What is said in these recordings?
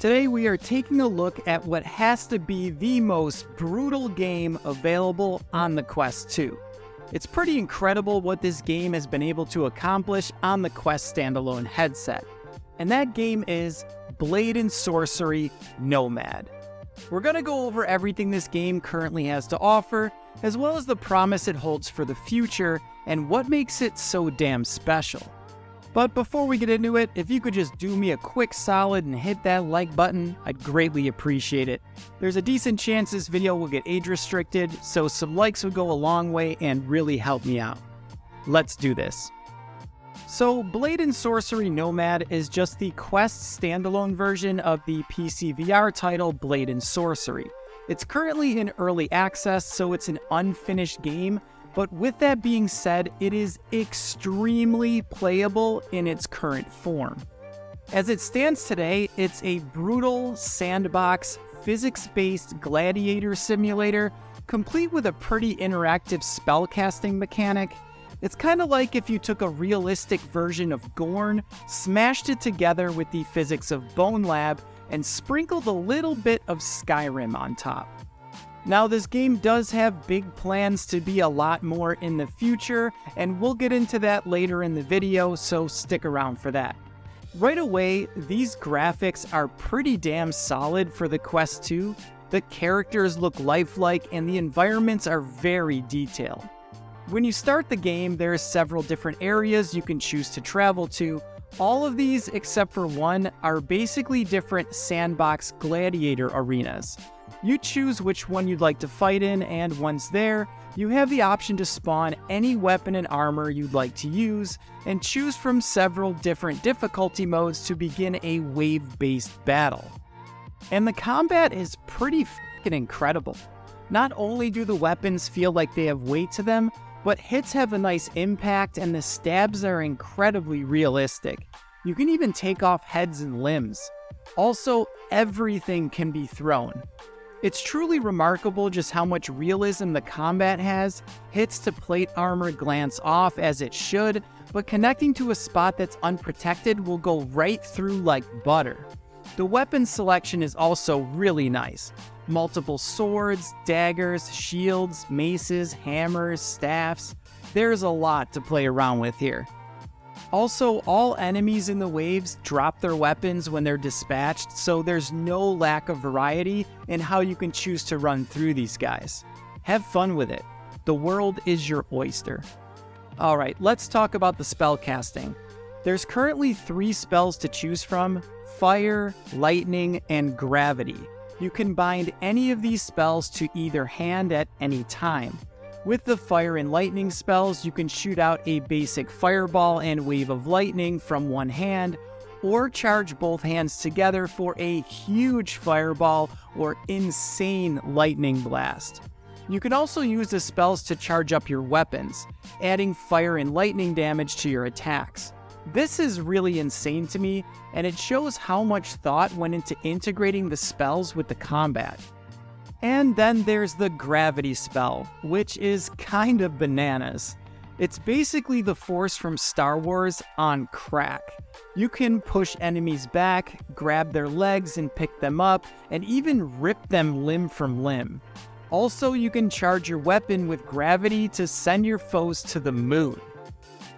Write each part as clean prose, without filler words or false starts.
Today we are taking a look at what has to be the most brutal game available on the Quest 2. It's pretty incredible what this game has been able to accomplish on the Quest standalone headset. And that game is Blade and Sorcery Nomad. We're going to go over everything this game currently has to offer, as well as the promise it holds for the future and what makes it so damn special. But before we get into it, if you could just do me a quick solid and hit that like button, I'd greatly appreciate it. There's a decent chance this video will get age restricted, so some likes would go a long way and really help me out. Let's do this. So Blade and Sorcery Nomad is just the Quest standalone version of the PC VR title Blade and Sorcery. It's currently in early access, so it's an unfinished game. But with that being said, it is extremely playable in its current form. As it stands today, it's a brutal sandbox, physics-based gladiator simulator, complete with a pretty interactive spellcasting mechanic. It's kind of like if you took a realistic version of Gorn, smashed it together with the physics of Bone Lab, and sprinkled a little bit of Skyrim on top. Now, this game does have big plans to be a lot more in the future, and we'll get into that later in the video, so stick around for that. Right away, these graphics are pretty damn solid for the Quest 2. The characters look lifelike, and the environments are very detailed. When you start the game, there are several different areas you can choose to travel to. All of these, except for one, are basically different sandbox gladiator arenas. You choose which one you'd like to fight in, and once there, you have the option to spawn any weapon and armor you'd like to use, and choose from several different difficulty modes to begin a wave-based battle. And the combat is pretty f***ing incredible. Not only do the weapons feel like they have weight to them, but hits have a nice impact and the stabs are incredibly realistic. You can even take off heads and limbs. Also, everything can be thrown. It's truly remarkable just how much realism the combat has. Hits to plate armor glance off as it should, but connecting to a spot that's unprotected will go right through like butter. The weapon selection is also really nice. Multiple swords, daggers, shields, maces, hammers, staffs. There's a lot to play around with here. Also, all enemies in the waves drop their weapons when they're dispatched, so there's no lack of variety in how you can choose to run through these guys. Have fun with it. The world is your oyster. Alright, let's talk about the spell casting. There's currently 3 spells to choose from: Fire, Lightning, and Gravity. You can bind any of these spells to either hand at any time. With the Fire and Lightning spells, you can shoot out a basic fireball and wave of lightning from one hand, or charge both hands together for a huge fireball or insane lightning blast. You can also use the spells to charge up your weapons, adding fire and lightning damage to your attacks. This is really insane to me, and it shows how much thought went into integrating the spells with the combat. And then there's the Gravity spell, which is kind of bananas. It's basically the Force from Star Wars on crack. You can push enemies back, grab their legs and pick them up, and even rip them limb from limb. Also, you can charge your weapon with gravity to send your foes to the moon.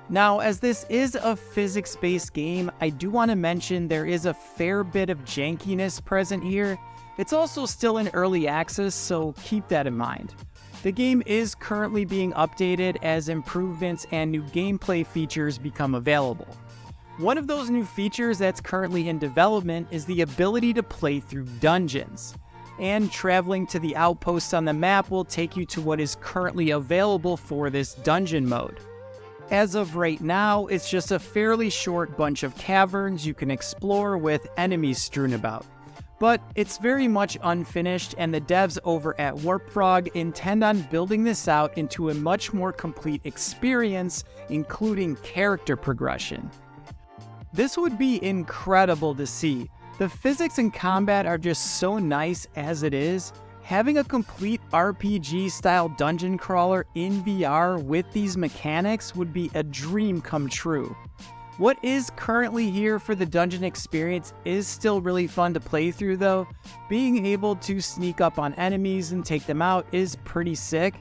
Now, as this is a physics-based game, I do want to mention there is a fair bit of jankiness present here. It's also still in early access, so keep that in mind. The game is currently being updated as improvements and new gameplay features become available. One of those new features that's currently in development is the ability to play through dungeons. And traveling to the outposts on the map will take you to what is currently available for this dungeon mode. As of right now, it's just a fairly short bunch of caverns you can explore with enemies strewn about. But it's very much unfinished, and the devs over at Warp Frog intend on building this out into a much more complete experience, including character progression. This would be incredible to see. The physics and combat are just so nice as it is. Having a complete RPG-style dungeon crawler in VR with these mechanics would be a dream come true. What is currently here for the dungeon experience is still really fun to play through though. Being able to sneak up on enemies and take them out is pretty sick,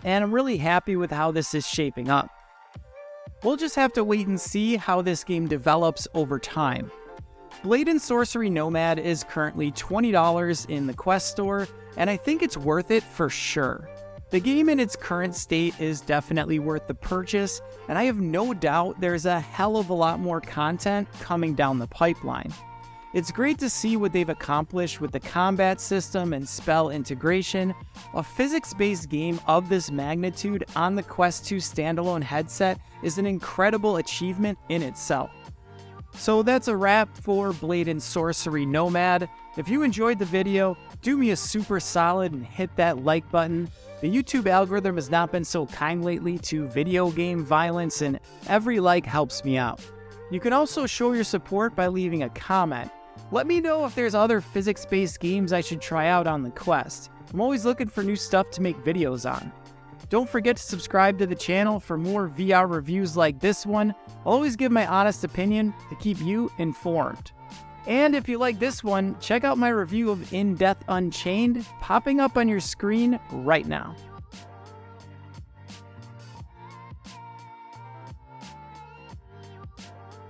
and I'm really happy with how this is shaping up. We'll just have to wait and see how this game develops over time. Blade and Sorcery Nomad is currently $20 in the Quest store, and I think it's worth it for sure. The game in its current state is definitely worth the purchase, and I have no doubt there's a hell of a lot more content coming down the pipeline. It's great to see what they've accomplished with the combat system and spell integration. A physics-based game of this magnitude on the Quest 2 standalone headset is an incredible achievement in itself. So that's a wrap for Blade and Sorcery Nomad. If you enjoyed the video, do me a super solid and hit that like button. The YouTube algorithm has not been so kind lately to video game violence, and every like helps me out. You can also show your support by leaving a comment. Let me know if there's other physics-based games I should try out on the Quest. I'm always looking for new stuff to make videos on. Don't forget to subscribe to the channel for more VR reviews like this one. I'll always give my honest opinion to keep you informed. And if you like this one, check out my review of In Death Unchained, popping up on your screen right now.